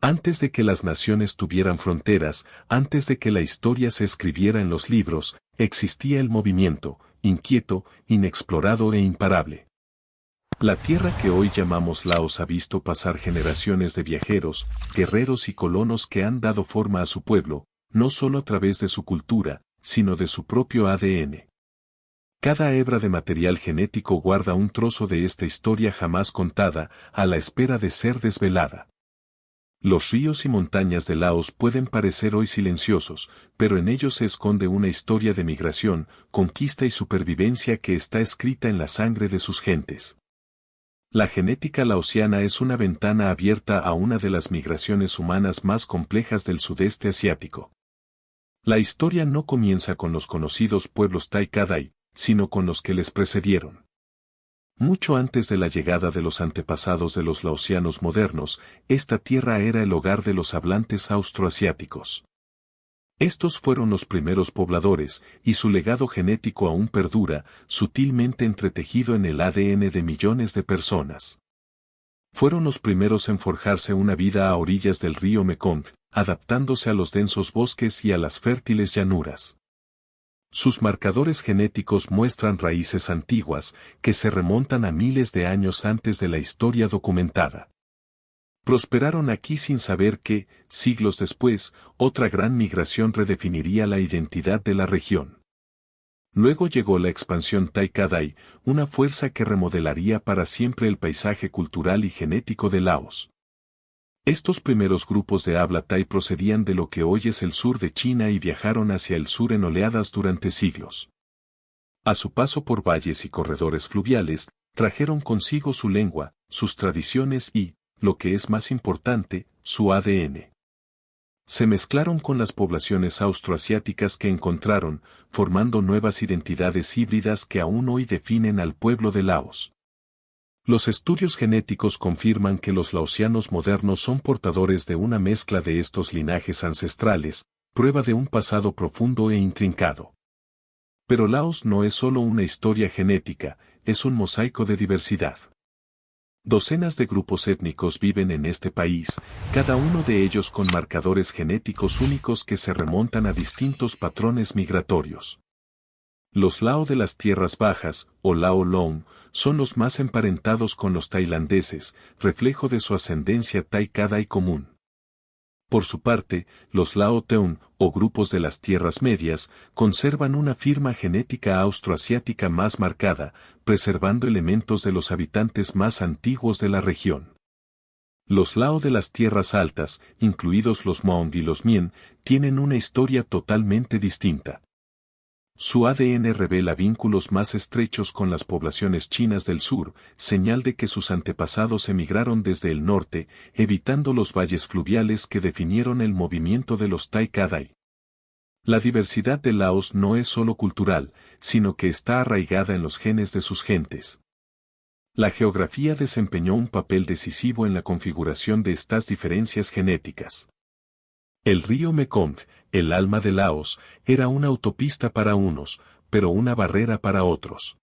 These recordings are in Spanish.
Antes de que las naciones tuvieran fronteras, antes de que la historia se escribiera en los libros, existía el movimiento, inquieto, inexplorado e imparable. La tierra que hoy llamamos Laos ha visto pasar generaciones de viajeros, guerreros y colonos que han dado forma a su pueblo, no solo a través de su cultura, sino de su propio ADN. Cada hebra de material genético guarda un trozo de esta historia jamás contada, a la espera de ser desvelada. Los ríos y montañas de Laos pueden parecer hoy silenciosos, pero en ellos se esconde una historia de migración, conquista y supervivencia que está escrita en la sangre de sus gentes. La genética laosiana es una ventana abierta a una de las migraciones humanas más complejas del sudeste asiático. La historia no comienza con los conocidos pueblos Tai-Kadai, sino con los que les precedieron. Mucho antes de la llegada de los antepasados de los laosianos modernos, esta tierra era el hogar de los hablantes austroasiáticos. Estos fueron los primeros pobladores, y su legado genético aún perdura, sutilmente entretejido en el ADN de millones de personas. Fueron los primeros en forjarse una vida a orillas del río Mekong, adaptándose a los densos bosques y a las fértiles llanuras. Sus marcadores genéticos muestran raíces antiguas, que se remontan a miles de años antes de la historia documentada. Prosperaron aquí sin saber que, siglos después, otra gran migración redefiniría la identidad de la región. Luego llegó la expansión Tai-Kadai, una fuerza que remodelaría para siempre el paisaje cultural y genético de Laos. Estos primeros grupos de habla Tai procedían de lo que hoy es el sur de China y viajaron hacia el sur en oleadas durante siglos. A su paso por valles y corredores fluviales, trajeron consigo su lengua, sus tradiciones y, lo que es más importante, su ADN. Se mezclaron con las poblaciones austroasiáticas que encontraron, formando nuevas identidades híbridas que aún hoy definen al pueblo de Laos. Los estudios genéticos confirman que los laosianos modernos son portadores de una mezcla de estos linajes ancestrales, prueba de un pasado profundo e intrincado. Pero Laos no es solo una historia genética, es un mosaico de diversidad. Docenas de grupos étnicos viven en este país, cada uno de ellos con marcadores genéticos únicos que se remontan a distintos patrones migratorios. Los Lao de las tierras bajas, o Lao Long, son los más emparentados con los tailandeses, reflejo de su ascendencia Tai-Kadai común. Por su parte, los Lao Teun, o grupos de las tierras medias, conservan una firma genética austroasiática más marcada, preservando elementos de los habitantes más antiguos de la región. Los Lao de las tierras altas, incluidos los Hmong y los Mien, tienen una historia totalmente distinta. Su ADN revela vínculos más estrechos con las poblaciones chinas del sur, señal de que sus antepasados emigraron desde el norte, evitando los valles fluviales que definieron el movimiento de los Tai-Kadai. La diversidad de Laos no es solo cultural, sino que está arraigada en los genes de sus gentes. La geografía desempeñó un papel decisivo en la configuración de estas diferencias genéticas. El río Mekong, el alma de Laos, era una autopista para unos, pero una barrera para otros.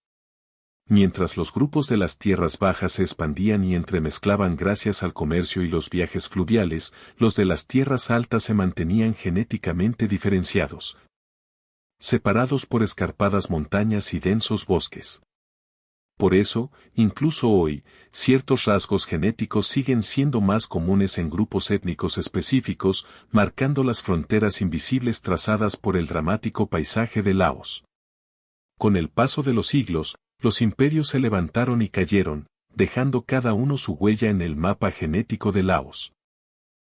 Mientras los grupos de las tierras bajas se expandían y entremezclaban gracias al comercio y los viajes fluviales, los de las tierras altas se mantenían genéticamente diferenciados, separados por escarpadas montañas y densos bosques. Por eso, incluso hoy, ciertos rasgos genéticos siguen siendo más comunes en grupos étnicos específicos, marcando las fronteras invisibles trazadas por el dramático paisaje de Laos. Con el paso de los siglos, los imperios se levantaron y cayeron, dejando cada uno su huella en el mapa genético de Laos.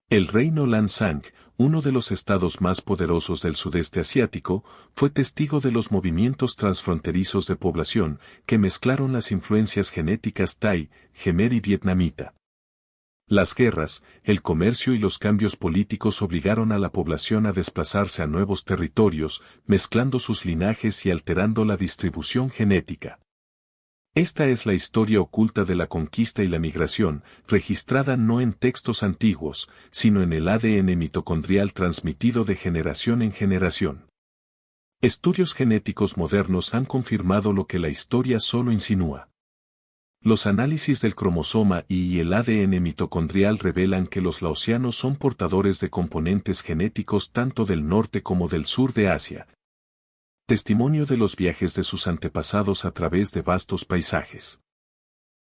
El reino Lansang, uno de los estados más poderosos del sudeste asiático, fue testigo de los movimientos transfronterizos de población que mezclaron las influencias genéticas Tai, Khmer y vietnamita. Las guerras, el comercio y los cambios políticos obligaron a la población a desplazarse a nuevos territorios, mezclando sus linajes y alterando la distribución genética. Esta es la historia oculta de la conquista y la migración, registrada no en textos antiguos, sino en el ADN mitocondrial transmitido de generación en generación. Estudios genéticos modernos han confirmado lo que la historia solo insinúa. Los análisis del cromosoma y el ADN mitocondrial revelan que los laosianos son portadores de componentes genéticos tanto del norte como del sur de Asia. Testimonio de los viajes de sus antepasados a través de vastos paisajes.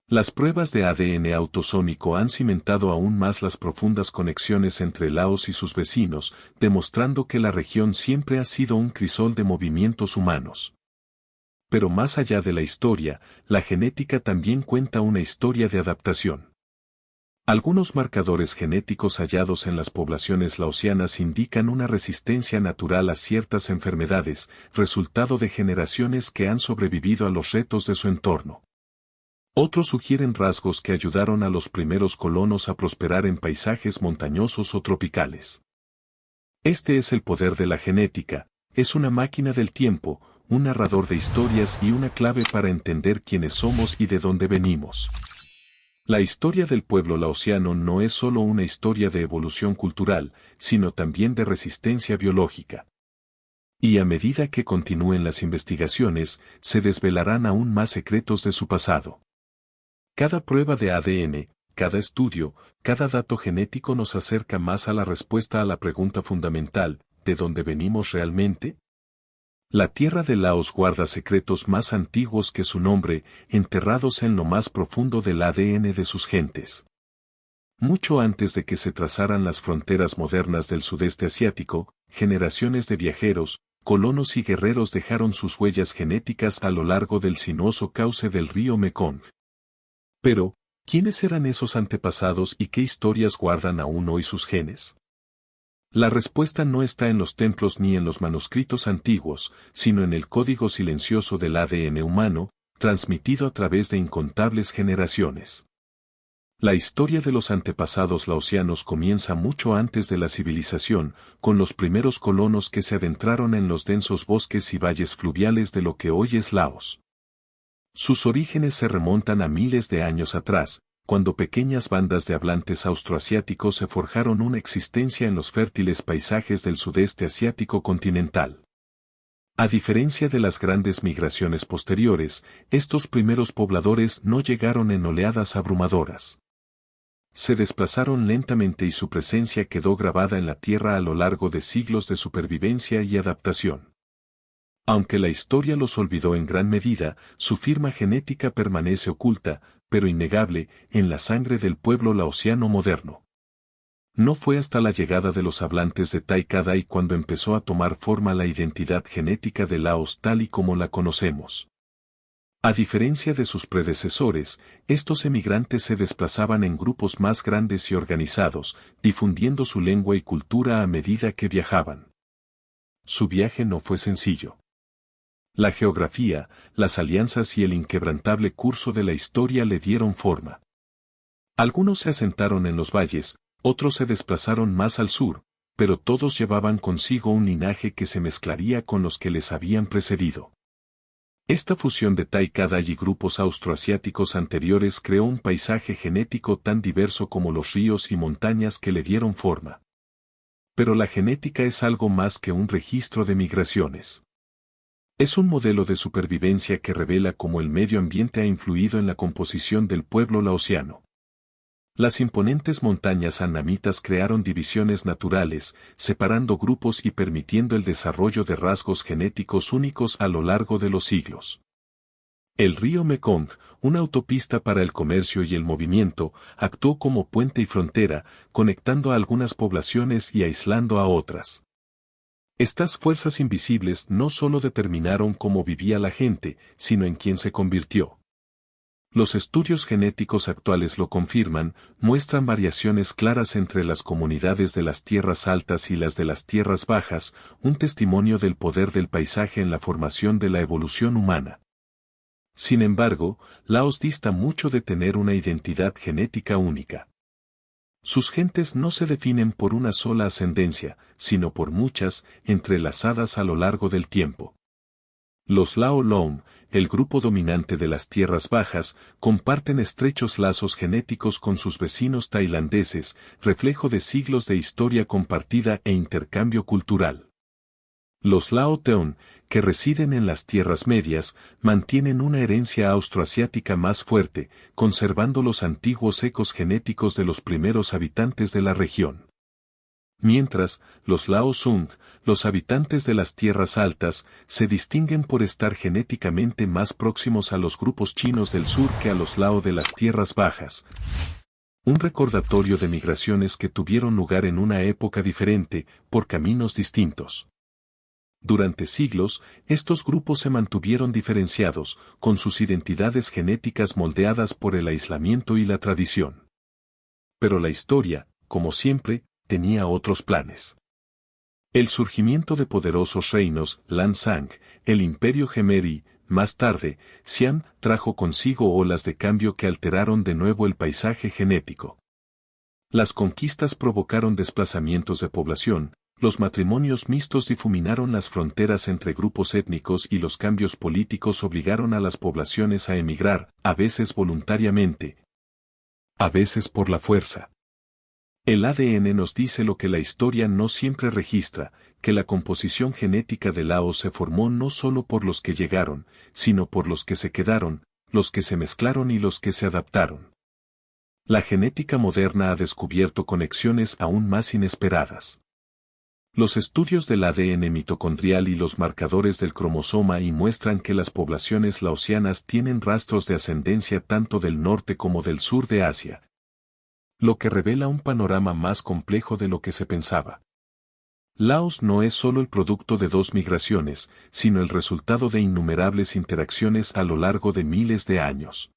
Las pruebas de ADN autosómico han cimentado aún más las profundas conexiones entre Laos y sus vecinos, demostrando que la región siempre ha sido un crisol de movimientos humanos. Pero más allá de la historia, la genética también cuenta una historia de adaptación. Algunos marcadores genéticos hallados en las poblaciones laosianas indican una resistencia natural a ciertas enfermedades, resultado de generaciones que han sobrevivido a los retos de su entorno. Otros sugieren rasgos que ayudaron a los primeros colonos a prosperar en paisajes montañosos o tropicales. Este es el poder de la genética, es una máquina del tiempo, un narrador de historias y una clave para entender quiénes somos y de dónde venimos. La historia del pueblo laosiano no es solo una historia de evolución cultural, sino también de resistencia biológica. Y a medida que continúen las investigaciones, se desvelarán aún más secretos de su pasado. Cada prueba de ADN, cada estudio, cada dato genético nos acerca más a la respuesta a la pregunta fundamental, ¿de dónde venimos realmente? La tierra de Laos guarda secretos más antiguos que su nombre, enterrados en lo más profundo del ADN de sus gentes. Mucho antes de que se trazaran las fronteras modernas del sudeste asiático, generaciones de viajeros, colonos y guerreros dejaron sus huellas genéticas a lo largo del sinuoso cauce del río Mekong. Pero, ¿quiénes eran esos antepasados y qué historias guardan aún hoy sus genes? La respuesta no está en los templos ni en los manuscritos antiguos, sino en el código silencioso del ADN humano, transmitido a través de incontables generaciones. La historia de los antepasados laosianos comienza mucho antes de la civilización, con los primeros colonos que se adentraron en los densos bosques y valles fluviales de lo que hoy es Laos. Sus orígenes se remontan a miles de años atrás, cuando pequeñas bandas de hablantes austroasiáticos se forjaron una existencia en los fértiles paisajes del sudeste asiático continental. A diferencia de las grandes migraciones posteriores, estos primeros pobladores no llegaron en oleadas abrumadoras. Se desplazaron lentamente y su presencia quedó grabada en la tierra a lo largo de siglos de supervivencia y adaptación. Aunque la historia los olvidó en gran medida, su firma genética permanece oculta, pero innegable, en la sangre del pueblo laosiano moderno. No fue hasta la llegada de los hablantes de Tai Kadai cuando empezó a tomar forma la identidad genética de Laos tal y como la conocemos. A diferencia de sus predecesores, estos emigrantes se desplazaban en grupos más grandes y organizados, difundiendo su lengua y cultura a medida que viajaban. Su viaje no fue sencillo. La geografía, las alianzas y el inquebrantable curso de la historia le dieron forma. Algunos se asentaron en los valles, otros se desplazaron más al sur, pero todos llevaban consigo un linaje que se mezclaría con los que les habían precedido. Esta fusión de Tai Kadai y grupos austroasiáticos anteriores creó un paisaje genético tan diverso como los ríos y montañas que le dieron forma. Pero la genética es algo más que un registro de migraciones. Es un modelo de supervivencia que revela cómo el medio ambiente ha influido en la composición del pueblo laosiano. Las imponentes montañas annamitas crearon divisiones naturales, separando grupos y permitiendo el desarrollo de rasgos genéticos únicos a lo largo de los siglos. El río Mekong, una autopista para el comercio y el movimiento, actuó como puente y frontera, conectando a algunas poblaciones y aislando a otras. Estas fuerzas invisibles no solo determinaron cómo vivía la gente, sino en quién se convirtió. Los estudios genéticos actuales lo confirman, muestran variaciones claras entre las comunidades de las tierras altas y las de las tierras bajas, un testimonio del poder del paisaje en la formación de la evolución humana. Sin embargo, Laos dista mucho de tener una identidad genética única. Sus gentes no se definen por una sola ascendencia, sino por muchas, entrelazadas a lo largo del tiempo. Los Lao Lom, el grupo dominante de las tierras bajas, comparten estrechos lazos genéticos con sus vecinos tailandeses, reflejo de siglos de historia compartida e intercambio cultural. Los Lao Teón, que residen en las tierras medias, mantienen una herencia austroasiática más fuerte, conservando los antiguos ecos genéticos de los primeros habitantes de la región. Mientras, los Lao Sung, los habitantes de las tierras altas, se distinguen por estar genéticamente más próximos a los grupos chinos del sur que a los Lao de las tierras bajas. Un recordatorio de migraciones que tuvieron lugar en una época diferente, por caminos distintos. Durante siglos, estos grupos se mantuvieron diferenciados, con sus identidades genéticas moldeadas por el aislamiento y la tradición. Pero la historia, como siempre, tenía otros planes. El surgimiento de poderosos reinos, Lan Sang, el Imperio Jemer y, más tarde, Xian, trajo consigo olas de cambio que alteraron de nuevo el paisaje genético. Las conquistas provocaron desplazamientos de población, los matrimonios mixtos difuminaron las fronteras entre grupos étnicos y los cambios políticos obligaron a las poblaciones a emigrar, a veces voluntariamente, a veces por la fuerza. El ADN nos dice lo que la historia no siempre registra, que la composición genética de Lao se formó no solo por los que llegaron, sino por los que se quedaron, los que se mezclaron y los que se adaptaron. La genética moderna ha descubierto conexiones aún más inesperadas. Los estudios del ADN mitocondrial y los marcadores del cromosoma y muestran que las poblaciones laosianas tienen rastros de ascendencia tanto del norte como del sur de Asia, lo que revela un panorama más complejo de lo que se pensaba. Laos no es solo el producto de dos migraciones, sino el resultado de innumerables interacciones a lo largo de miles de años.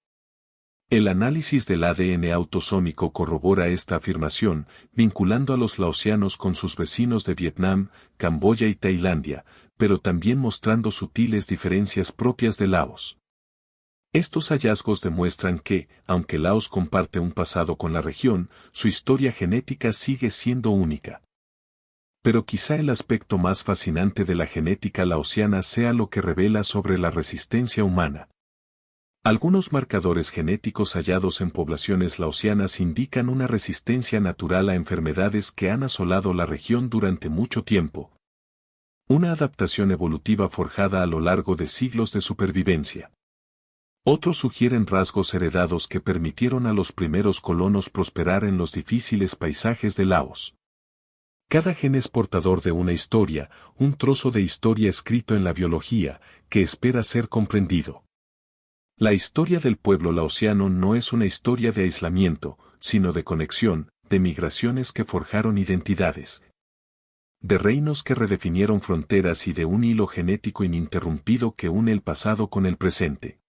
El análisis del ADN autosómico corrobora esta afirmación, vinculando a los laosianos con sus vecinos de Vietnam, Camboya y Tailandia, pero también mostrando sutiles diferencias propias de Laos. Estos hallazgos demuestran que, aunque Laos comparte un pasado con la región, su historia genética sigue siendo única. Pero quizá el aspecto más fascinante de la genética laosiana sea lo que revela sobre la resistencia humana. Algunos marcadores genéticos hallados en poblaciones laosianas indican una resistencia natural a enfermedades que han asolado la región durante mucho tiempo. Una adaptación evolutiva forjada a lo largo de siglos de supervivencia. Otros sugieren rasgos heredados que permitieron a los primeros colonos prosperar en los difíciles paisajes de Laos. Cada gen es portador de una historia, un trozo de historia escrito en la biología, que espera ser comprendido. La historia del pueblo laosiano no es una historia de aislamiento, sino de conexión, de migraciones que forjaron identidades, de reinos que redefinieron fronteras y de un hilo genético ininterrumpido que une el pasado con el presente.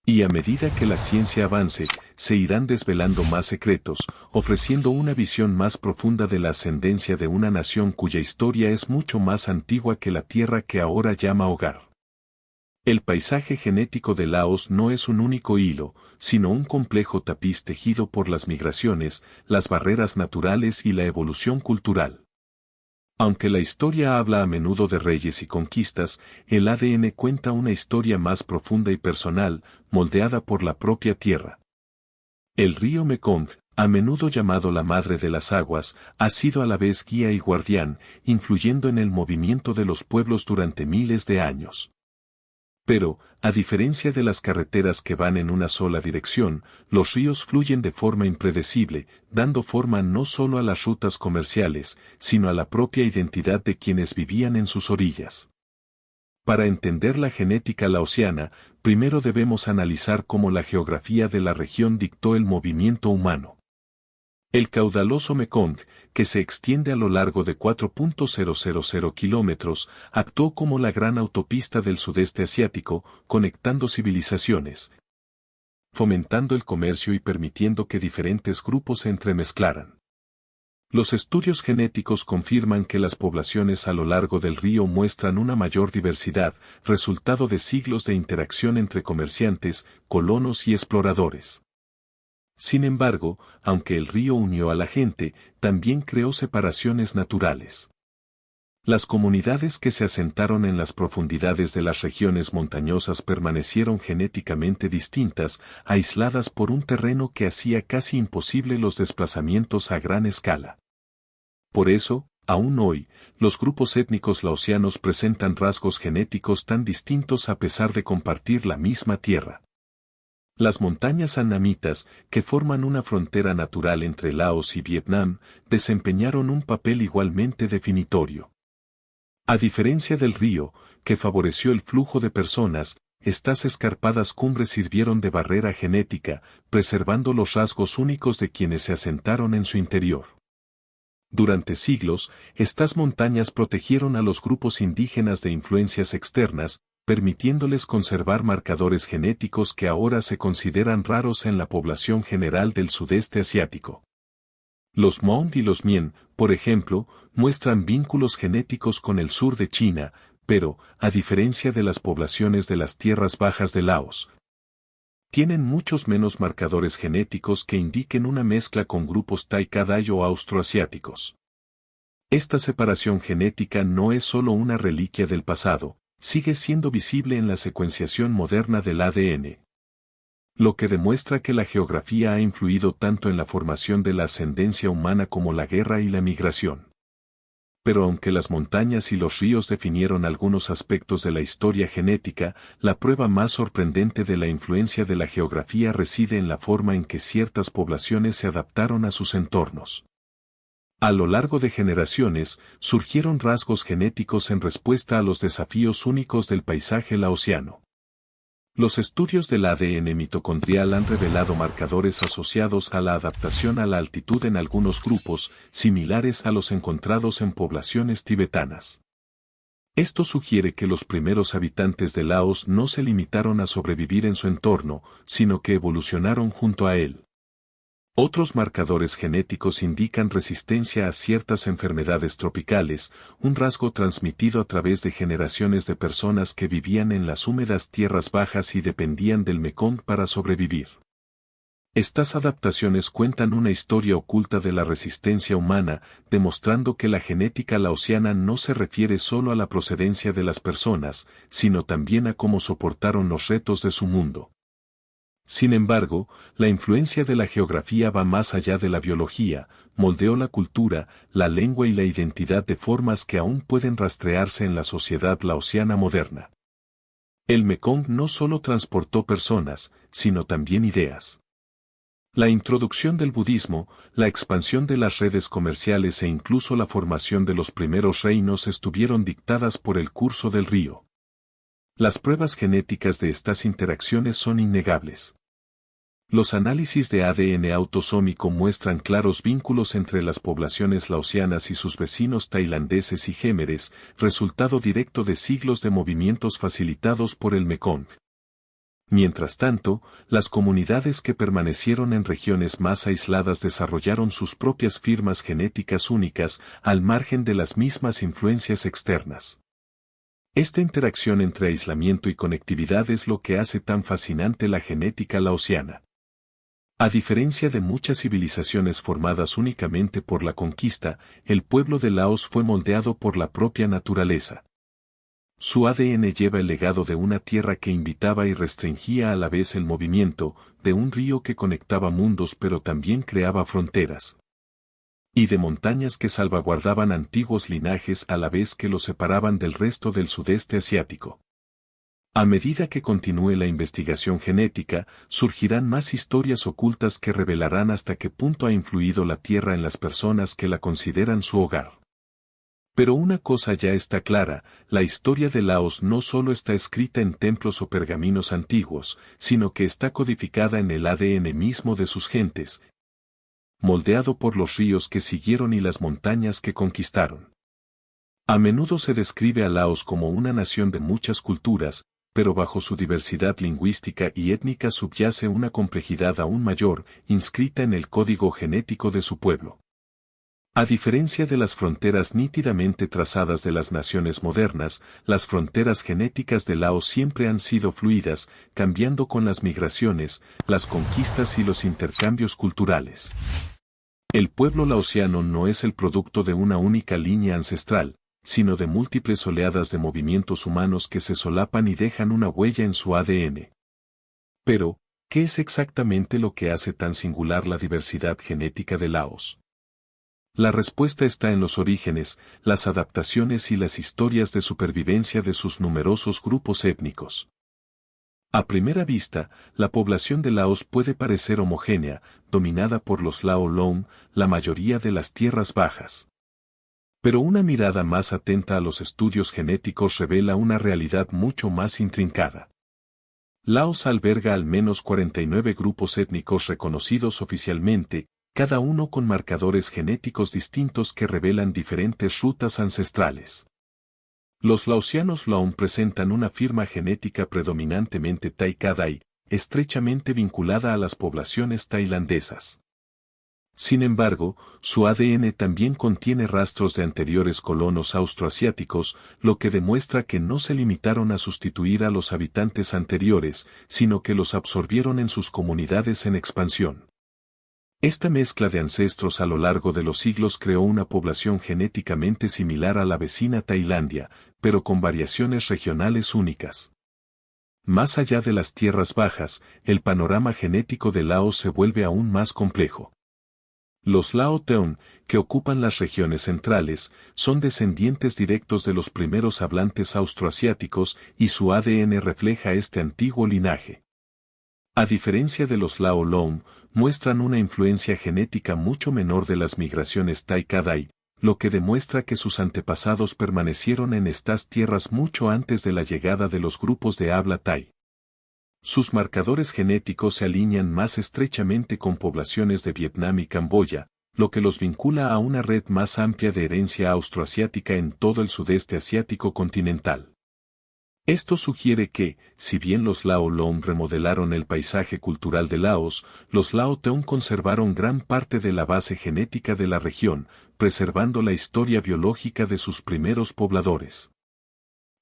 Y a medida que la ciencia avance, se irán desvelando más secretos, ofreciendo una visión más profunda de la ascendencia de una nación cuya historia es mucho más antigua que la tierra que ahora llama hogar. El paisaje genético de Laos no es un único hilo, sino un complejo tapiz tejido por las migraciones, las barreras naturales y la evolución cultural. Aunque la historia habla a menudo de reyes y conquistas, el ADN cuenta una historia más profunda y personal, moldeada por la propia tierra. El río Mekong, a menudo llamado la madre de las aguas, ha sido a la vez guía y guardián, influyendo en el movimiento de los pueblos durante miles de años. Pero, a diferencia de las carreteras que van en una sola dirección, los ríos fluyen de forma impredecible, dando forma no solo a las rutas comerciales, sino a la propia identidad de quienes vivían en sus orillas. Para entender la genética laosiana, primero debemos analizar cómo la geografía de la región dictó el movimiento humano. El caudaloso Mekong, que se extiende a lo largo de 4.000 kilómetros, actuó como la gran autopista del sudeste asiático, conectando civilizaciones, fomentando el comercio y permitiendo que diferentes grupos se entremezclaran. Los estudios genéticos confirman que las poblaciones a lo largo del río muestran una mayor diversidad, resultado de siglos de interacción entre comerciantes, colonos y exploradores. Sin embargo, aunque el río unió a la gente, también creó separaciones naturales. Las comunidades que se asentaron en las profundidades de las regiones montañosas permanecieron genéticamente distintas, aisladas por un terreno que hacía casi imposible los desplazamientos a gran escala. Por eso, Aún hoy, los grupos étnicos laosianos presentan rasgos genéticos tan distintos a pesar de compartir la misma tierra. Las montañas annamitas, que forman una frontera natural entre Laos y Vietnam, desempeñaron un papel igualmente definitorio. A diferencia del río, que favoreció el flujo de personas, estas escarpadas cumbres sirvieron de barrera genética, preservando los rasgos únicos de quienes se asentaron en su interior. Durante siglos, estas montañas protegieron a los grupos indígenas de influencias externas, permitiéndoles conservar marcadores genéticos que ahora se consideran raros en la población general del sudeste asiático. Los Hmong y los Mien, por ejemplo, muestran vínculos genéticos con el sur de China, pero, a diferencia de las poblaciones de las tierras bajas de Laos, tienen muchos menos marcadores genéticos que indiquen una mezcla con grupos Tai-Kadai o austroasiáticos. Esta separación genética no es solo una reliquia del pasado, sigue siendo visible en la secuenciación moderna del ADN. Lo que demuestra que la geografía ha influido tanto en la formación de la ascendencia humana como la guerra y la migración. Pero aunque las montañas y los ríos definieron algunos aspectos de la historia genética, la prueba más sorprendente de la influencia de la geografía reside en la forma en que ciertas poblaciones se adaptaron a sus entornos. A lo largo de generaciones, surgieron rasgos genéticos en respuesta a los desafíos únicos del paisaje laosiano. Los estudios del ADN mitocondrial han revelado marcadores asociados a la adaptación a la altitud en algunos grupos, similares a los encontrados en poblaciones tibetanas. Esto sugiere que los primeros habitantes de Laos no se limitaron a sobrevivir en su entorno, sino que evolucionaron junto a él. Otros marcadores genéticos indican resistencia a ciertas enfermedades tropicales, un rasgo transmitido a través de generaciones de personas que vivían en las húmedas tierras bajas y dependían del Mekong para sobrevivir. Estas adaptaciones cuentan una historia oculta de la resistencia humana, demostrando que la genética laosiana no se refiere solo a la procedencia de las personas, sino también a cómo soportaron los retos de su mundo. Sin embargo, la influencia de la geografía va más allá de la biología, moldeó la cultura, la lengua y la identidad de formas que aún pueden rastrearse en la sociedad laosiana moderna. El Mekong no solo transportó personas, sino también ideas. La introducción del budismo, la expansión de las redes comerciales e incluso la formación de los primeros reinos estuvieron dictadas por el curso del río. Las pruebas genéticas de estas interacciones son innegables. Los análisis de ADN autosómico muestran claros vínculos entre las poblaciones laosianas y sus vecinos tailandeses y jemeres, resultado directo de siglos de movimientos facilitados por el Mekong. Mientras tanto, las comunidades que permanecieron en regiones más aisladas desarrollaron sus propias firmas genéticas únicas, al margen de las mismas influencias externas. Esta interacción entre aislamiento y conectividad es lo que hace tan fascinante la genética laosiana. A diferencia de muchas civilizaciones formadas únicamente por la conquista, el pueblo de Laos fue moldeado por la propia naturaleza. Su ADN lleva el legado de una tierra que invitaba y restringía a la vez el movimiento, de un río que conectaba mundos pero también creaba fronteras, y de montañas que salvaguardaban antiguos linajes a la vez que los separaban del resto del sudeste asiático. A medida que continúe la investigación genética, surgirán más historias ocultas que revelarán hasta qué punto ha influido la Tierra en las personas que la consideran su hogar. Pero una cosa ya está clara, la historia de Laos no solo está escrita en templos o pergaminos antiguos, sino que está codificada en el ADN mismo de sus gentes, moldeado por los ríos que siguieron y las montañas que conquistaron. A menudo se describe a Laos como una nación de muchas culturas, pero bajo su diversidad lingüística y étnica subyace una complejidad aún mayor, inscrita en el código genético de su pueblo. A diferencia de las fronteras nítidamente trazadas de las naciones modernas, las fronteras genéticas de Laos siempre han sido fluidas, cambiando con las migraciones, las conquistas y los intercambios culturales. El pueblo laosiano no es el producto de una única línea ancestral, sino de múltiples oleadas de movimientos humanos que se solapan y dejan una huella en su ADN. Pero, ¿qué es exactamente lo que hace tan singular la diversidad genética de Laos? La respuesta está en los orígenes, las adaptaciones y las historias de supervivencia de sus numerosos grupos étnicos. A primera vista, la población de Laos puede parecer homogénea, dominada por los Lao Lom, la mayoría de las tierras bajas. Pero una mirada más atenta a los estudios genéticos revela una realidad mucho más intrincada. Laos alberga al menos 49 grupos étnicos reconocidos oficialmente, cada uno con marcadores genéticos distintos que revelan diferentes rutas ancestrales. Los laosianos Laom presentan una firma genética predominantemente Tai Kadai, estrechamente vinculada a las poblaciones tailandesas. Sin embargo, su ADN también contiene rastros de anteriores colonos austroasiáticos, lo que demuestra que no se limitaron a sustituir a los habitantes anteriores, sino que los absorbieron en sus comunidades en expansión. Esta mezcla de ancestros a lo largo de los siglos creó una población genéticamente similar a la vecina Tailandia, pero con variaciones regionales únicas. Más allá de las tierras bajas, el panorama genético de Laos se vuelve aún más complejo. Los Lao Teon, que ocupan las regiones centrales, son descendientes directos de los primeros hablantes austroasiáticos y su ADN refleja este antiguo linaje. A diferencia de los Lao Lom, muestran una influencia genética mucho menor de las migraciones Tai Kadai, lo que demuestra que sus antepasados permanecieron en estas tierras mucho antes de la llegada de los grupos de habla Tai. Sus marcadores genéticos se alinean más estrechamente con poblaciones de Vietnam y Camboya, lo que los vincula a una red más amplia de herencia austroasiática en todo el sudeste asiático continental. Esto sugiere que, si bien los Lao Lom remodelaron el paisaje cultural de Laos, los Lao Teon conservaron gran parte de la base genética de la región, preservando la historia biológica de sus primeros pobladores.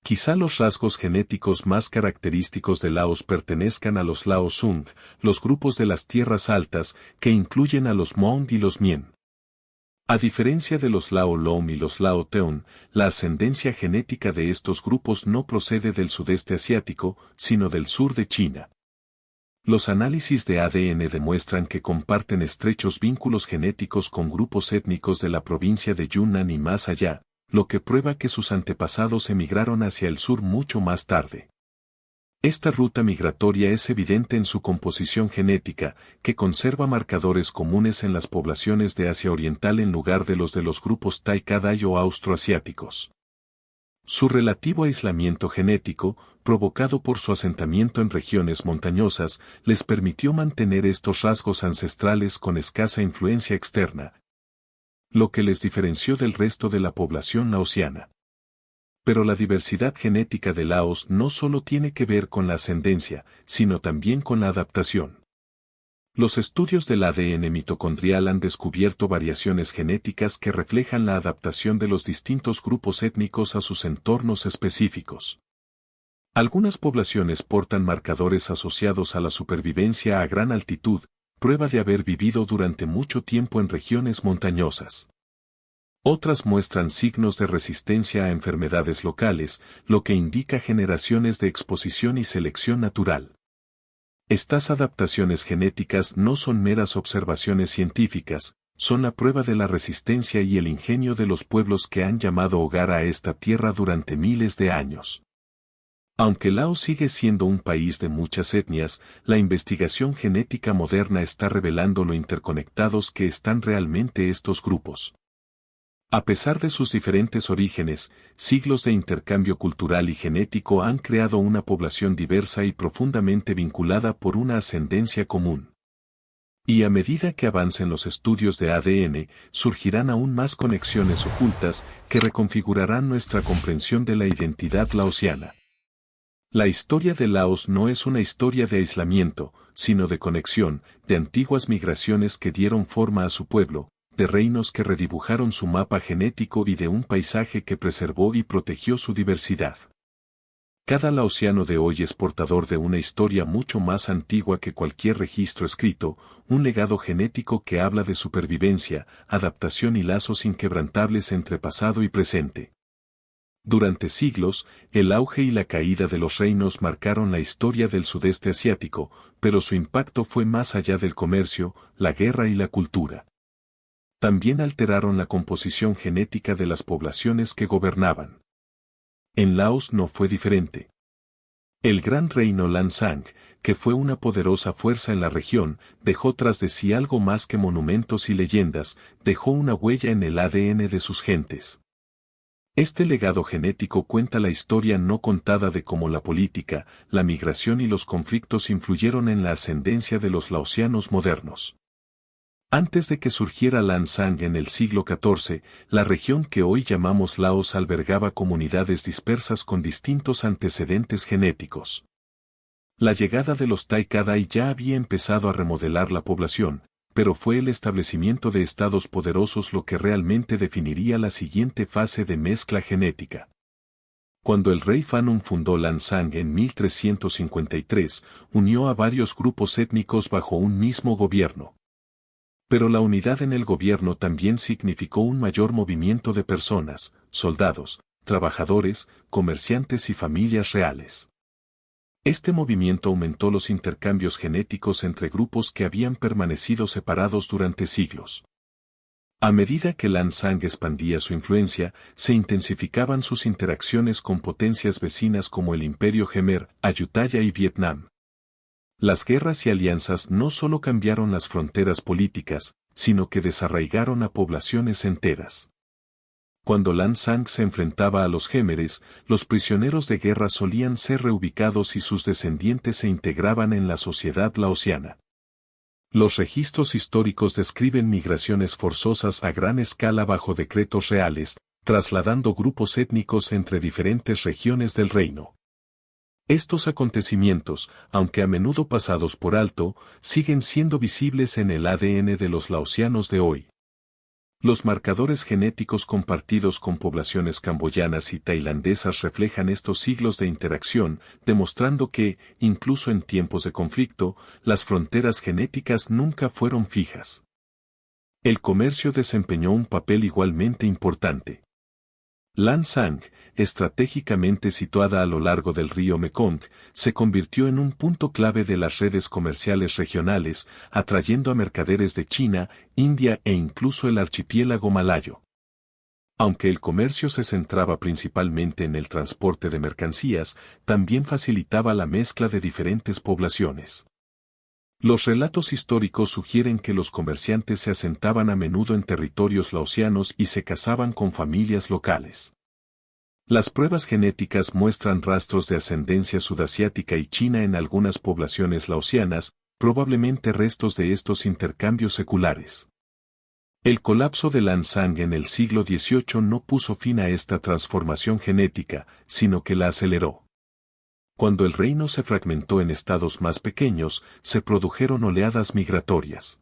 Quizá los rasgos genéticos más característicos de Laos pertenezcan a los Lao Sung, los grupos de las tierras altas, que incluyen a los Hmong y los Mien. A diferencia de los Lao Lom y los Lao Teon, la ascendencia genética de estos grupos no procede del sudeste asiático, sino del sur de China. Los análisis de ADN demuestran que comparten estrechos vínculos genéticos con grupos étnicos de la provincia de Yunnan y más allá, lo que prueba que sus antepasados emigraron hacia el sur mucho más tarde. Esta ruta migratoria es evidente en su composición genética, que conserva marcadores comunes en las poblaciones de Asia Oriental en lugar de los grupos Tai Kadai o austroasiáticos. Su relativo aislamiento genético, provocado por su asentamiento en regiones montañosas, les permitió mantener estos rasgos ancestrales con escasa influencia externa, lo que les diferenció del resto de la población laosiana. Pero la diversidad genética de Laos no solo tiene que ver con la ascendencia, sino también con la adaptación. Los estudios del ADN mitocondrial han descubierto variaciones genéticas que reflejan la adaptación de los distintos grupos étnicos a sus entornos específicos. Algunas poblaciones portan marcadores asociados a la supervivencia a gran altitud, prueba de haber vivido durante mucho tiempo en regiones montañosas. Otras muestran signos de resistencia a enfermedades locales, lo que indica generaciones de exposición y selección natural. Estas adaptaciones genéticas no son meras observaciones científicas, son la prueba de la resistencia y el ingenio de los pueblos que han llamado hogar a esta tierra durante miles de años. Aunque Laos sigue siendo un país de muchas etnias, la investigación genética moderna está revelando lo interconectados que están realmente estos grupos. A pesar de sus diferentes orígenes, siglos de intercambio cultural y genético han creado una población diversa y profundamente vinculada por una ascendencia común. Y a medida que avancen los estudios de ADN, surgirán aún más conexiones ocultas que reconfigurarán nuestra comprensión de la identidad laosiana. La historia de Laos no es una historia de aislamiento, sino de conexión, de antiguas migraciones que dieron forma a su pueblo, de reinos que redibujaron su mapa genético y de un paisaje que preservó y protegió su diversidad. Cada laosiano de hoy es portador de una historia mucho más antigua que cualquier registro escrito, un legado genético que habla de supervivencia, adaptación y lazos inquebrantables entre pasado y presente. Durante siglos, el auge y la caída de los reinos marcaron la historia del sudeste asiático, pero su impacto fue más allá del comercio, la guerra y la cultura. También alteraron la composición genética de las poblaciones que gobernaban. En Laos no fue diferente. El gran reino Lansang, que fue una poderosa fuerza en la región, dejó tras de sí algo más que monumentos y leyendas, dejó una huella en el ADN de sus gentes. Este legado genético cuenta la historia no contada de cómo la política, la migración y los conflictos influyeron en la ascendencia de los laosianos modernos. Antes de que surgiera Lansang en el siglo XIV, la región que hoy llamamos Laos albergaba comunidades dispersas con distintos antecedentes genéticos. La llegada de los Tai Kadai ya había empezado a remodelar la población, pero fue el establecimiento de estados poderosos lo que realmente definiría la siguiente fase de mezcla genética. Cuando el rey Phanum fundó Lansang en 1353, unió a varios grupos étnicos bajo un mismo gobierno. Pero la unidad en el gobierno también significó un mayor movimiento de personas, soldados, trabajadores, comerciantes y familias reales. Este movimiento aumentó los intercambios genéticos entre grupos que habían permanecido separados durante siglos. A medida que Lansang expandía su influencia, se intensificaban sus interacciones con potencias vecinas como el Imperio Khmer, Ayutthaya y Vietnam. Las guerras y alianzas no solo cambiaron las fronteras políticas, sino que desarraigaron a poblaciones enteras. Cuando Lansang se enfrentaba a los Khmeres, los prisioneros de guerra solían ser reubicados y sus descendientes se integraban en la sociedad laosiana. Los registros históricos describen migraciones forzosas a gran escala bajo decretos reales, trasladando grupos étnicos entre diferentes regiones del reino. Estos acontecimientos, aunque a menudo pasados por alto, siguen siendo visibles en el ADN de los laosianos de hoy. Los marcadores genéticos compartidos con poblaciones camboyanas y tailandesas reflejan estos siglos de interacción, demostrando que, incluso en tiempos de conflicto, las fronteras genéticas nunca fueron fijas. El comercio desempeñó un papel igualmente importante. Lansang, estratégicamente situada a lo largo del río Mekong, se convirtió en un punto clave de las redes comerciales regionales, atrayendo a mercaderes de China, India e incluso el archipiélago malayo. Aunque el comercio se centraba principalmente en el transporte de mercancías, también facilitaba la mezcla de diferentes poblaciones. Los relatos históricos sugieren que los comerciantes se asentaban a menudo en territorios laosianos y se casaban con familias locales. Las pruebas genéticas muestran rastros de ascendencia sudasiática y china en algunas poblaciones laosianas, probablemente restos de estos intercambios seculares. El colapso de Lansang en el siglo XVIII no puso fin a esta transformación genética, sino que la aceleró. Cuando el reino se fragmentó en estados más pequeños, se produjeron oleadas migratorias.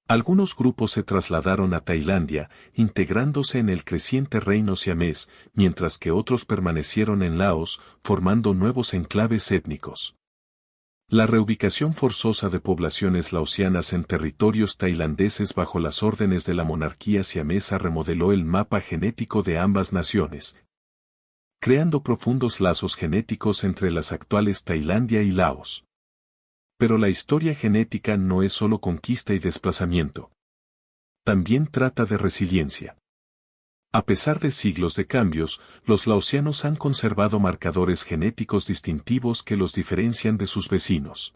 Algunos grupos se trasladaron a Tailandia, integrándose en el creciente reino siamés, mientras que otros permanecieron en Laos, formando nuevos enclaves étnicos. La reubicación forzosa de poblaciones laosianas en territorios tailandeses bajo las órdenes de la monarquía siamesa remodeló el mapa genético de ambas naciones, creando profundos lazos genéticos entre las actuales Tailandia y Laos. Pero la historia genética no es solo conquista y desplazamiento. También trata de resiliencia. A pesar de siglos de cambios, los laosianos han conservado marcadores genéticos distintivos que los diferencian de sus vecinos.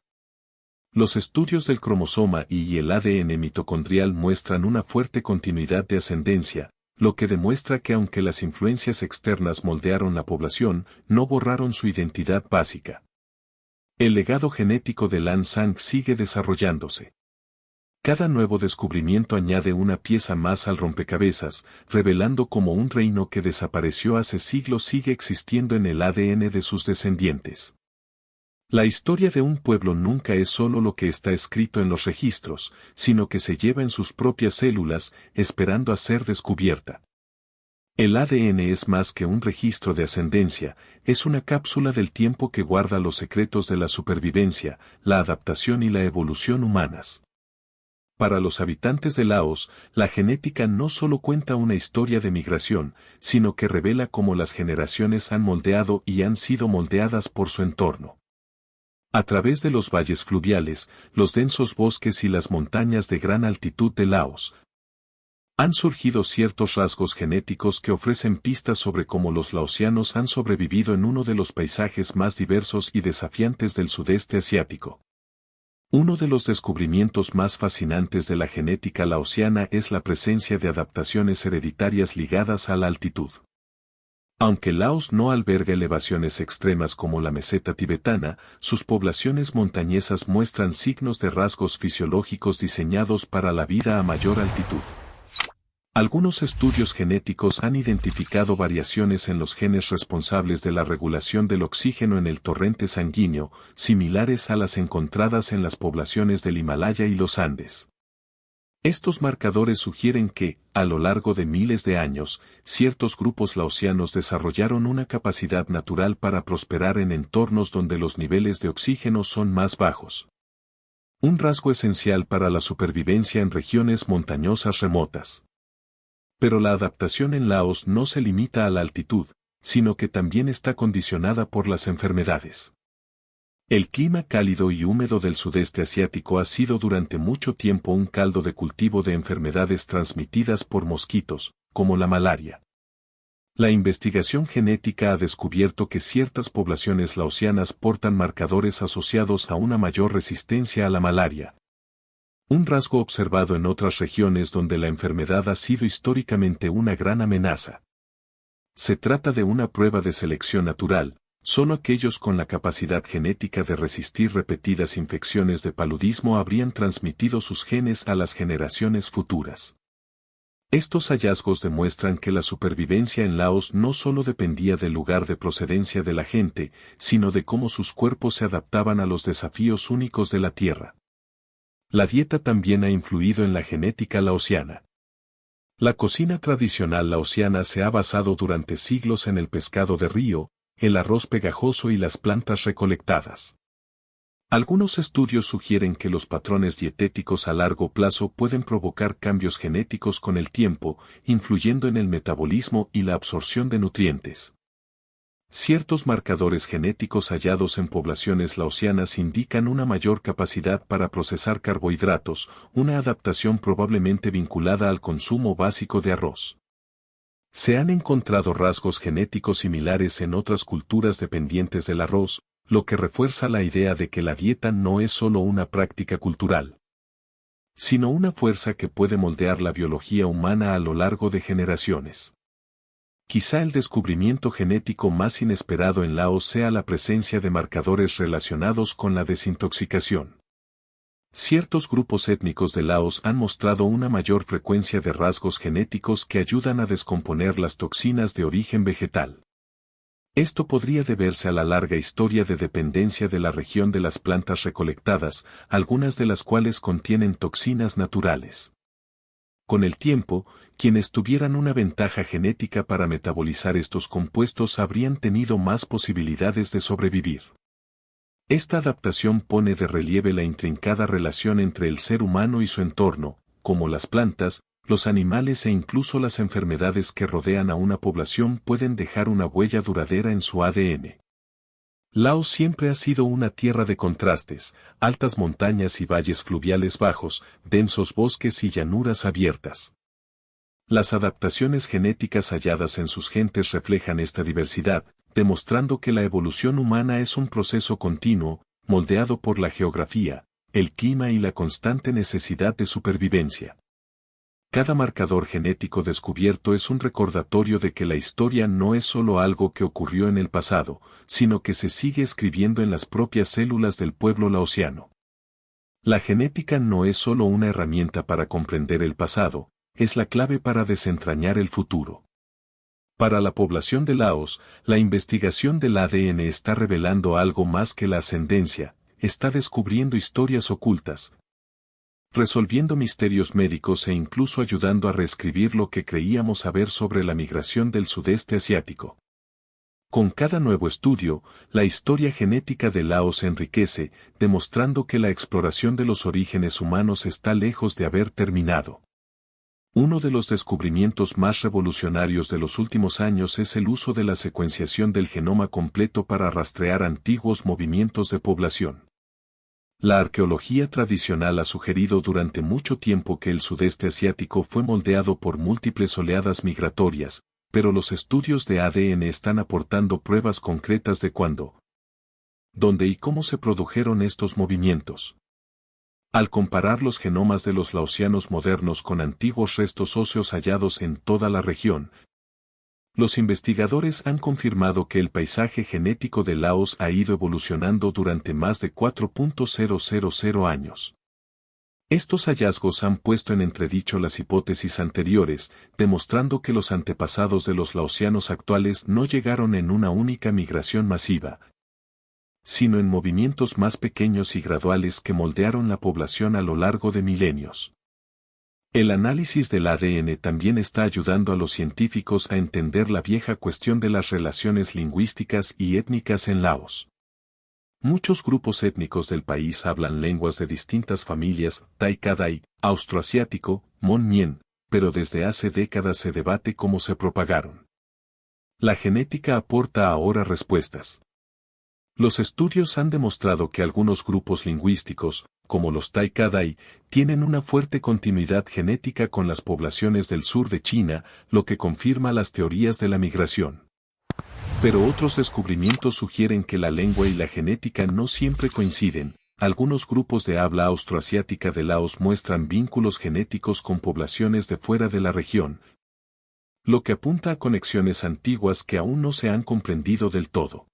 Los estudios del cromosoma y el ADN mitocondrial muestran una fuerte continuidad de ascendencia, lo que demuestra que aunque las influencias externas moldearon la población, no borraron su identidad básica. El legado genético de Lansang sigue desarrollándose. Cada nuevo descubrimiento añade una pieza más al rompecabezas, revelando cómo un reino que desapareció hace siglos sigue existiendo en el ADN de sus descendientes. La historia de un pueblo nunca es solo lo que está escrito en los registros, sino que se lleva en sus propias células, esperando a ser descubierta. El ADN es más que un registro de ascendencia, es una cápsula del tiempo que guarda los secretos de la supervivencia, la adaptación y la evolución humanas. Para los habitantes de Laos, la genética no solo cuenta una historia de migración, sino que revela cómo las generaciones han moldeado y han sido moldeadas por su entorno. A través de los valles fluviales, los densos bosques y las montañas de gran altitud de Laos, Han surgido ciertos rasgos genéticos que ofrecen pistas sobre cómo los laosianos han sobrevivido en uno de los paisajes más diversos y desafiantes del sudeste asiático. Uno de los descubrimientos más fascinantes de la genética laosiana es la presencia de adaptaciones hereditarias ligadas a la altitud. Aunque Laos no alberga elevaciones extremas como la meseta tibetana, sus poblaciones montañesas muestran signos de rasgos fisiológicos diseñados para la vida a mayor altitud. Algunos estudios genéticos han identificado variaciones en los genes responsables de la regulación del oxígeno en el torrente sanguíneo, similares a las encontradas en las poblaciones del Himalaya y los Andes. Estos marcadores sugieren que, a lo largo de miles de años, ciertos grupos laosianos desarrollaron una capacidad natural para prosperar en entornos donde los niveles de oxígeno son más bajos. Un rasgo esencial para la supervivencia en regiones montañosas remotas. Pero la adaptación en Laos no se limita a la altitud, sino que también está condicionada por las enfermedades. El clima cálido y húmedo del sudeste asiático ha sido durante mucho tiempo un caldo de cultivo de enfermedades transmitidas por mosquitos, como la malaria. La investigación genética ha descubierto que ciertas poblaciones laosianas portan marcadores asociados a una mayor resistencia a la malaria. Un rasgo observado en otras regiones donde la enfermedad ha sido históricamente una gran amenaza. Se trata de una prueba de selección natural. Solo aquellos con la capacidad genética de resistir repetidas infecciones de paludismo habrían transmitido sus genes a las generaciones futuras. Estos hallazgos demuestran que la supervivencia en Laos no solo dependía del lugar de procedencia de la gente, sino de cómo sus cuerpos se adaptaban a los desafíos únicos de la tierra. La dieta también ha influido en la genética laosiana. La cocina tradicional laosiana se ha basado durante siglos en el pescado de río, el arroz pegajoso y las plantas recolectadas. Algunos estudios sugieren que los patrones dietéticos a largo plazo pueden provocar cambios genéticos con el tiempo, influyendo en el metabolismo y la absorción de nutrientes. Ciertos marcadores genéticos hallados en poblaciones laosianas indican una mayor capacidad para procesar carbohidratos, una adaptación probablemente vinculada al consumo básico de arroz. Se han encontrado rasgos genéticos similares en otras culturas dependientes del arroz, lo que refuerza la idea de que la dieta no es solo una práctica cultural, sino una fuerza que puede moldear la biología humana a lo largo de generaciones. Quizá el descubrimiento genético más inesperado en Laos sea la presencia de marcadores relacionados con la desintoxicación. Ciertos grupos étnicos de Laos han mostrado una mayor frecuencia de rasgos genéticos que ayudan a descomponer las toxinas de origen vegetal. Esto podría deberse a la larga historia de dependencia de la región de las plantas recolectadas, algunas de las cuales contienen toxinas naturales. Con el tiempo, quienes tuvieran una ventaja genética para metabolizar estos compuestos habrían tenido más posibilidades de sobrevivir. Esta adaptación pone de relieve la intrincada relación entre el ser humano y su entorno, como las plantas, los animales e incluso las enfermedades que rodean a una población pueden dejar una huella duradera en su ADN. Laos siempre ha sido una tierra de contrastes, altas montañas y valles fluviales bajos, densos bosques y llanuras abiertas. Las adaptaciones genéticas halladas en sus gentes reflejan esta diversidad, demostrando que la evolución humana es un proceso continuo, moldeado por la geografía, el clima y la constante necesidad de supervivencia. Cada marcador genético descubierto es un recordatorio de que la historia no es solo algo que ocurrió en el pasado, sino que se sigue escribiendo en las propias células del pueblo laosiano. La genética no es solo una herramienta para comprender el pasado, es la clave para desentrañar el futuro. Para la población de Laos, la investigación del ADN está revelando algo más que la ascendencia, está descubriendo historias ocultas, resolviendo misterios médicos e incluso ayudando a reescribir lo que creíamos saber sobre la migración del sudeste asiático. Con cada nuevo estudio, la historia genética de Laos se enriquece, demostrando que la exploración de los orígenes humanos está lejos de haber terminado. Uno de los descubrimientos más revolucionarios de los últimos años es el uso de la secuenciación del genoma completo para rastrear antiguos movimientos de población. La arqueología tradicional ha sugerido durante mucho tiempo que el sudeste asiático fue moldeado por múltiples oleadas migratorias, pero los estudios de ADN están aportando pruebas concretas de cuándo, dónde y cómo se produjeron estos movimientos. Al comparar los genomas de los laosianos modernos con antiguos restos óseos hallados en toda la región, los investigadores han confirmado que el paisaje genético de Laos ha ido evolucionando durante más de 4.000 años. Estos hallazgos han puesto en entredicho las hipótesis anteriores, demostrando que los antepasados de los laosianos actuales no llegaron en una única migración masiva, sino en movimientos más pequeños y graduales que moldearon la población a lo largo de milenios. El análisis del ADN también está ayudando a los científicos a entender la vieja cuestión de las relaciones lingüísticas y étnicas en Laos. Muchos grupos étnicos del país hablan lenguas de distintas familias, Tai Kadai, austroasiático, Mon Mien, pero desde hace décadas se debate cómo se propagaron. La genética aporta ahora respuestas. Los estudios han demostrado que algunos grupos lingüísticos, como los Tai Kadai, tienen una fuerte continuidad genética con las poblaciones del sur de China, lo que confirma las teorías de la migración. Pero otros descubrimientos sugieren que la lengua y la genética no siempre coinciden. Algunos grupos de habla austroasiática de Laos muestran vínculos genéticos con poblaciones de fuera de la región, lo que apunta a conexiones antiguas que aún no se han comprendido del todo.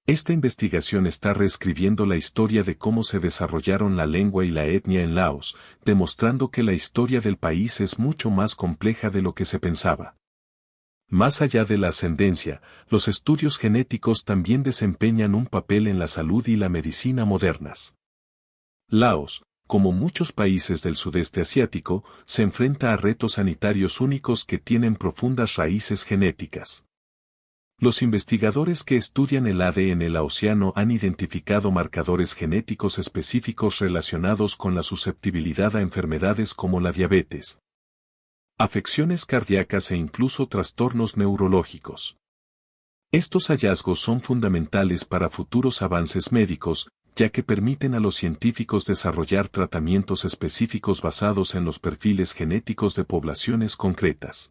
Esta investigación está reescribiendo la historia de cómo se desarrollaron la lengua y la etnia en Laos, demostrando que la historia del país es mucho más compleja de lo que se pensaba. Más allá de la ascendencia, los estudios genéticos también desempeñan un papel en la salud y la medicina modernas. Laos, como muchos países del sudeste asiático, se enfrenta a retos sanitarios únicos que tienen profundas raíces genéticas. Los investigadores que estudian el ADN laosiano han identificado marcadores genéticos específicos relacionados con la susceptibilidad a enfermedades como la diabetes, afecciones cardíacas e incluso trastornos neurológicos. Estos hallazgos son fundamentales para futuros avances médicos, ya que permiten a los científicos desarrollar tratamientos específicos basados en los perfiles genéticos de poblaciones concretas.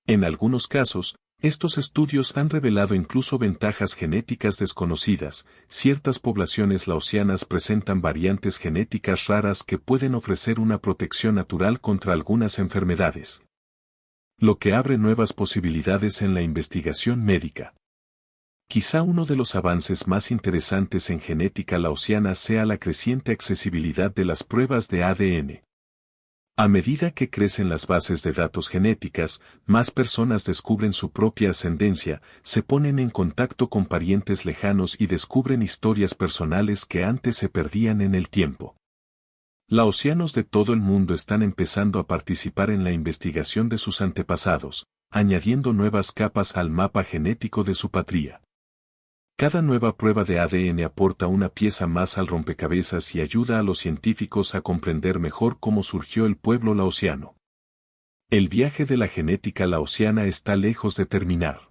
En algunos casos, estos estudios han revelado incluso ventajas genéticas desconocidas. Ciertas poblaciones laosianas presentan variantes genéticas raras que pueden ofrecer una protección natural contra algunas enfermedades, lo que abre nuevas posibilidades en la investigación médica. Quizá uno de los avances más interesantes en genética laosiana sea la creciente accesibilidad de las pruebas de ADN. A medida que crecen las bases de datos genéticas, más personas descubren su propia ascendencia, se ponen en contacto con parientes lejanos y descubren historias personales que antes se perdían en el tiempo. Laosianos de todo el mundo están empezando a participar en la investigación de sus antepasados, añadiendo nuevas capas al mapa genético de su patria. Cada nueva prueba de ADN aporta una pieza más al rompecabezas y ayuda a los científicos a comprender mejor cómo surgió el pueblo laosiano. El viaje de la genética laosiana está lejos de terminar.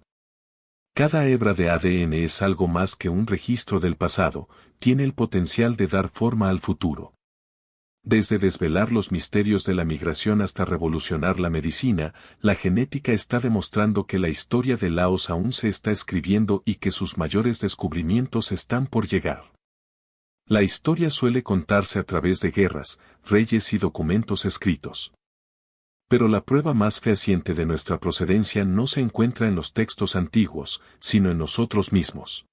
Cada hebra de ADN es algo más que un registro del pasado, tiene el potencial de dar forma al futuro. Desde desvelar los misterios de la migración hasta revolucionar la medicina, la genética está demostrando que la historia de Laos aún se está escribiendo y que sus mayores descubrimientos están por llegar. La historia suele contarse a través de guerras, reyes y documentos escritos. Pero la prueba más fehaciente de nuestra procedencia no se encuentra en los textos antiguos, sino en nosotros mismos.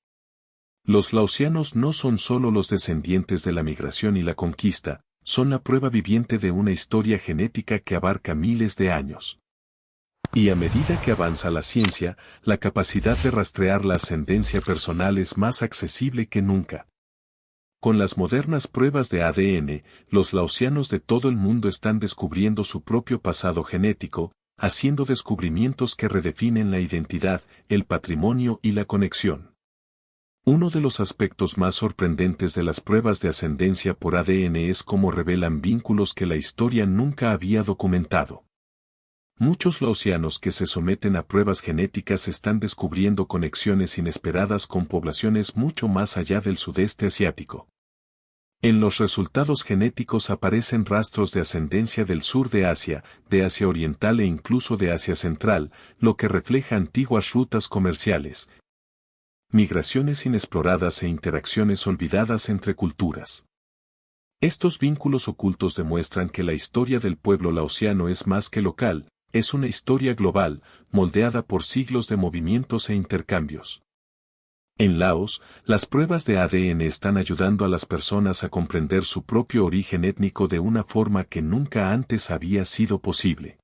Los laosianos no son solo los descendientes de la migración y la conquista, son la prueba viviente de una historia genética que abarca miles de años. Y a medida que avanza la ciencia, la capacidad de rastrear la ascendencia personal es más accesible que nunca. Con las modernas pruebas de ADN, los laosianos de todo el mundo están descubriendo su propio pasado genético, haciendo descubrimientos que redefinen la identidad, el patrimonio y la conexión. Uno de los aspectos más sorprendentes de las pruebas de ascendencia por ADN es cómo revelan vínculos que la historia nunca había documentado. Muchos laosianos que se someten a pruebas genéticas están descubriendo conexiones inesperadas con poblaciones mucho más allá del sudeste asiático. En los resultados genéticos aparecen rastros de ascendencia del sur de Asia Oriental e incluso de Asia Central, lo que refleja antiguas rutas comerciales, migraciones inexploradas e interacciones olvidadas entre culturas. Estos vínculos ocultos demuestran que la historia del pueblo laosiano es más que local, es una historia global, moldeada por siglos de movimientos e intercambios. En Laos, las pruebas de ADN están ayudando a las personas a comprender su propio origen étnico de una forma que nunca antes había sido posible.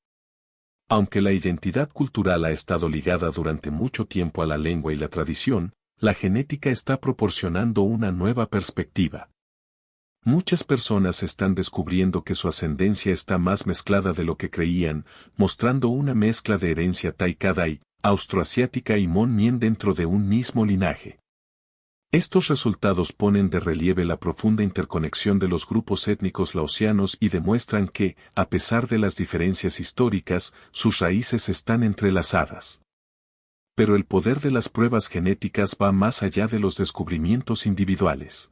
Aunque la identidad cultural ha estado ligada durante mucho tiempo a la lengua y la tradición, la genética está proporcionando una nueva perspectiva. Muchas personas están descubriendo que su ascendencia está más mezclada de lo que creían, mostrando una mezcla de herencia Tai-Kadai, austroasiática y Mon-Mien dentro de un mismo linaje. Estos resultados ponen de relieve la profunda interconexión de los grupos étnicos laosianos y demuestran que, a pesar de las diferencias históricas, sus raíces están entrelazadas. Pero el poder de las pruebas genéticas va más allá de los descubrimientos individuales.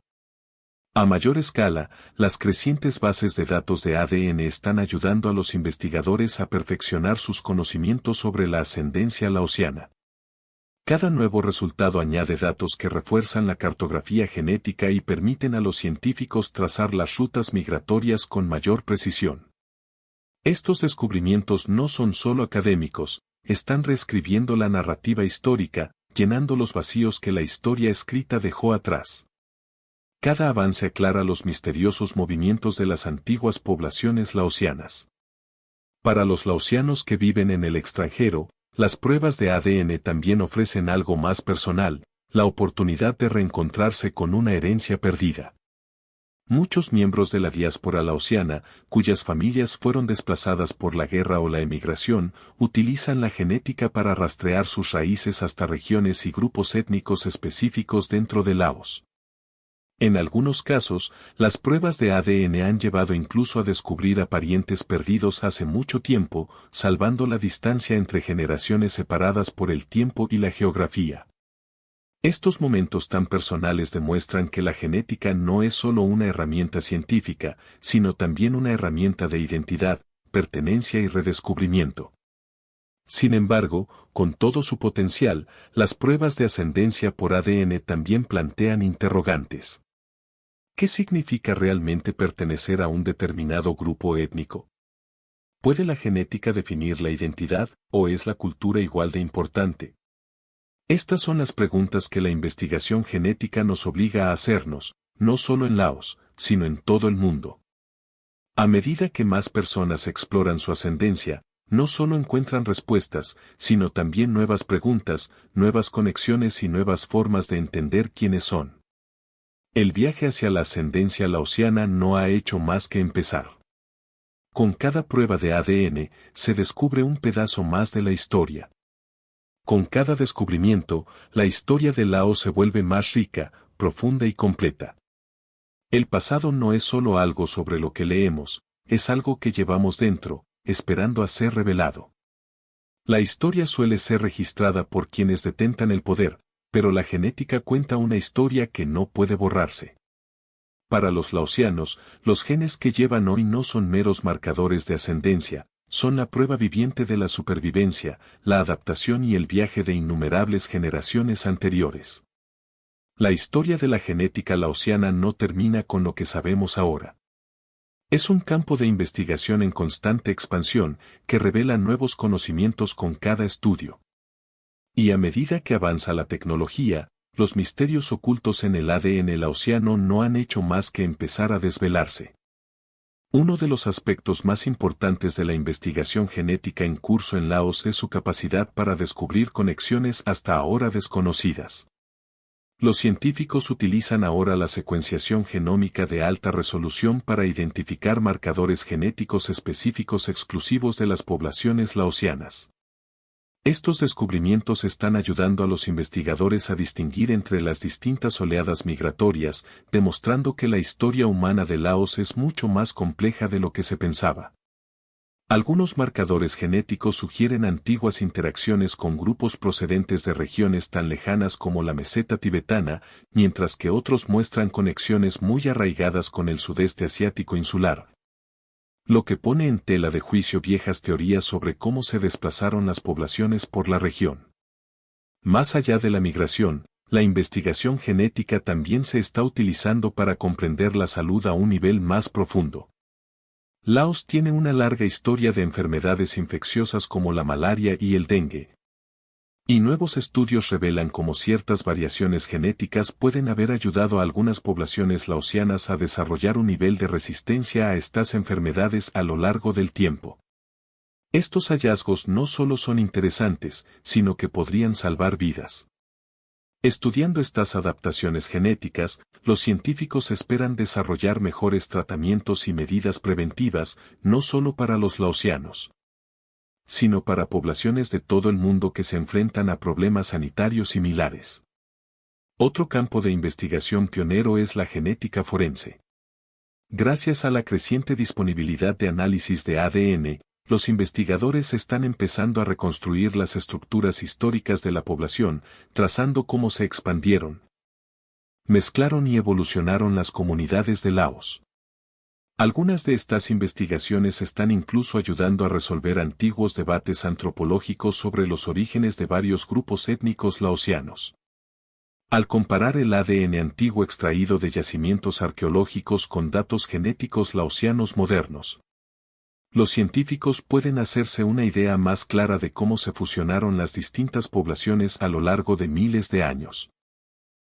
A mayor escala, las crecientes bases de datos de ADN están ayudando a los investigadores a perfeccionar sus conocimientos sobre la ascendencia laosiana. Cada nuevo resultado añade datos que refuerzan la cartografía genética y permiten a los científicos trazar las rutas migratorias con mayor precisión. Estos descubrimientos no son solo académicos, están reescribiendo la narrativa histórica, llenando los vacíos que la historia escrita dejó atrás. Cada avance aclara los misteriosos movimientos de las antiguas poblaciones laosianas. Para los laosianos que viven en el extranjero, las pruebas de ADN también ofrecen algo más personal, la oportunidad de reencontrarse con una herencia perdida. Muchos miembros de la diáspora laosiana, cuyas familias fueron desplazadas por la guerra o la emigración, utilizan la genética para rastrear sus raíces hasta regiones y grupos étnicos específicos dentro de Laos. En algunos casos, las pruebas de ADN han llevado incluso a descubrir a parientes perdidos hace mucho tiempo, salvando la distancia entre generaciones separadas por el tiempo y la geografía. Estos momentos tan personales demuestran que la genética no es solo una herramienta científica, sino también una herramienta de identidad, pertenencia y redescubrimiento. Sin embargo, con todo su potencial, las pruebas de ascendencia por ADN también plantean interrogantes. ¿Qué significa realmente pertenecer a un determinado grupo étnico? ¿Puede la genética definir la identidad, o es la cultura igual de importante? Estas son las preguntas que la investigación genética nos obliga a hacernos, no solo en Laos, sino en todo el mundo. A medida que más personas exploran su ascendencia, no solo encuentran respuestas, sino también nuevas preguntas, nuevas conexiones y nuevas formas de entender quiénes son. El viaje hacia la ascendencia laosiana no ha hecho más que empezar. Con cada prueba de ADN, se descubre un pedazo más de la historia. Con cada descubrimiento, la historia de Laos se vuelve más rica, profunda y completa. El pasado no es solo algo sobre lo que leemos, es algo que llevamos dentro, esperando a ser revelado. La historia suele ser registrada por quienes detentan el poder, pero la genética cuenta una historia que no puede borrarse. Para los laosianos, los genes que llevan hoy no son meros marcadores de ascendencia, son la prueba viviente de la supervivencia, la adaptación y el viaje de innumerables generaciones anteriores. La historia de la genética laosiana no termina con lo que sabemos ahora. Es un campo de investigación en constante expansión, que revela nuevos conocimientos con cada estudio. Y a medida que avanza la tecnología, los misterios ocultos en el ADN laosiano no han hecho más que empezar a desvelarse. Uno de los aspectos más importantes de la investigación genética en curso en Laos es su capacidad para descubrir conexiones hasta ahora desconocidas. Los científicos utilizan ahora la secuenciación genómica de alta resolución para identificar marcadores genéticos específicos exclusivos de las poblaciones laosianas. Estos descubrimientos están ayudando a los investigadores a distinguir entre las distintas oleadas migratorias, demostrando que la historia humana de Laos es mucho más compleja de lo que se pensaba. Algunos marcadores genéticos sugieren antiguas interacciones con grupos procedentes de regiones tan lejanas como la meseta tibetana, mientras que otros muestran conexiones muy arraigadas con el sudeste asiático insular, lo que pone en tela de juicio viejas teorías sobre cómo se desplazaron las poblaciones por la región. Más allá de la migración, la investigación genética también se está utilizando para comprender la salud a un nivel más profundo. Laos tiene una larga historia de enfermedades infecciosas como la malaria y el dengue. Y nuevos estudios revelan cómo ciertas variaciones genéticas pueden haber ayudado a algunas poblaciones laosianas a desarrollar un nivel de resistencia a estas enfermedades a lo largo del tiempo. Estos hallazgos no solo son interesantes, sino que podrían salvar vidas. Estudiando estas adaptaciones genéticas, los científicos esperan desarrollar mejores tratamientos y medidas preventivas, no solo para los laosianos, sino para poblaciones de todo el mundo que se enfrentan a problemas sanitarios similares. Otro campo de investigación pionero es la genética forense. Gracias a la creciente disponibilidad de análisis de ADN, los investigadores están empezando a reconstruir las estructuras históricas de la población, trazando cómo se expandieron, mezclaron y evolucionaron las comunidades de Laos. Algunas de estas investigaciones están incluso ayudando a resolver antiguos debates antropológicos sobre los orígenes de varios grupos étnicos laosianos. Al comparar el ADN antiguo extraído de yacimientos arqueológicos con datos genéticos laosianos modernos, los científicos pueden hacerse una idea más clara de cómo se fusionaron las distintas poblaciones a lo largo de miles de años.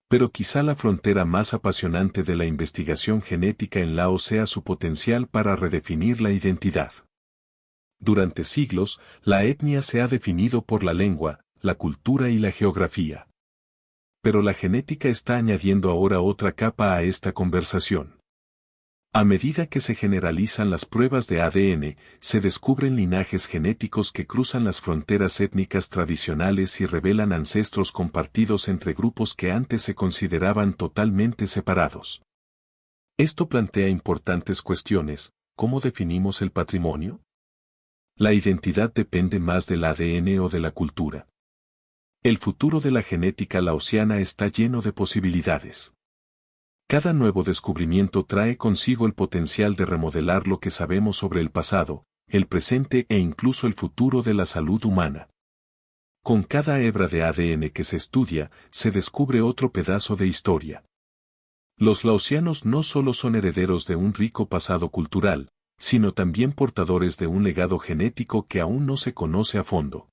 Pero quizá la frontera más apasionante de la investigación genética en Laos sea su potencial para redefinir la identidad. Durante siglos, la etnia se ha definido por la lengua, la cultura y la geografía. Pero la genética está añadiendo ahora otra capa a esta conversación. A medida que se generalizan las pruebas de ADN, se descubren linajes genéticos que cruzan las fronteras étnicas tradicionales y revelan ancestros compartidos entre grupos que antes se consideraban totalmente separados. Esto plantea importantes cuestiones: ¿cómo definimos el patrimonio? ¿La identidad depende más del ADN o de la cultura? El futuro de la genética laosiana está lleno de posibilidades. Cada nuevo descubrimiento trae consigo el potencial de remodelar lo que sabemos sobre el pasado, el presente e incluso el futuro de la salud humana. Con cada hebra de ADN que se estudia, se descubre otro pedazo de historia. Los laosianos no solo son herederos de un rico pasado cultural, sino también portadores de un legado genético que aún no se conoce a fondo.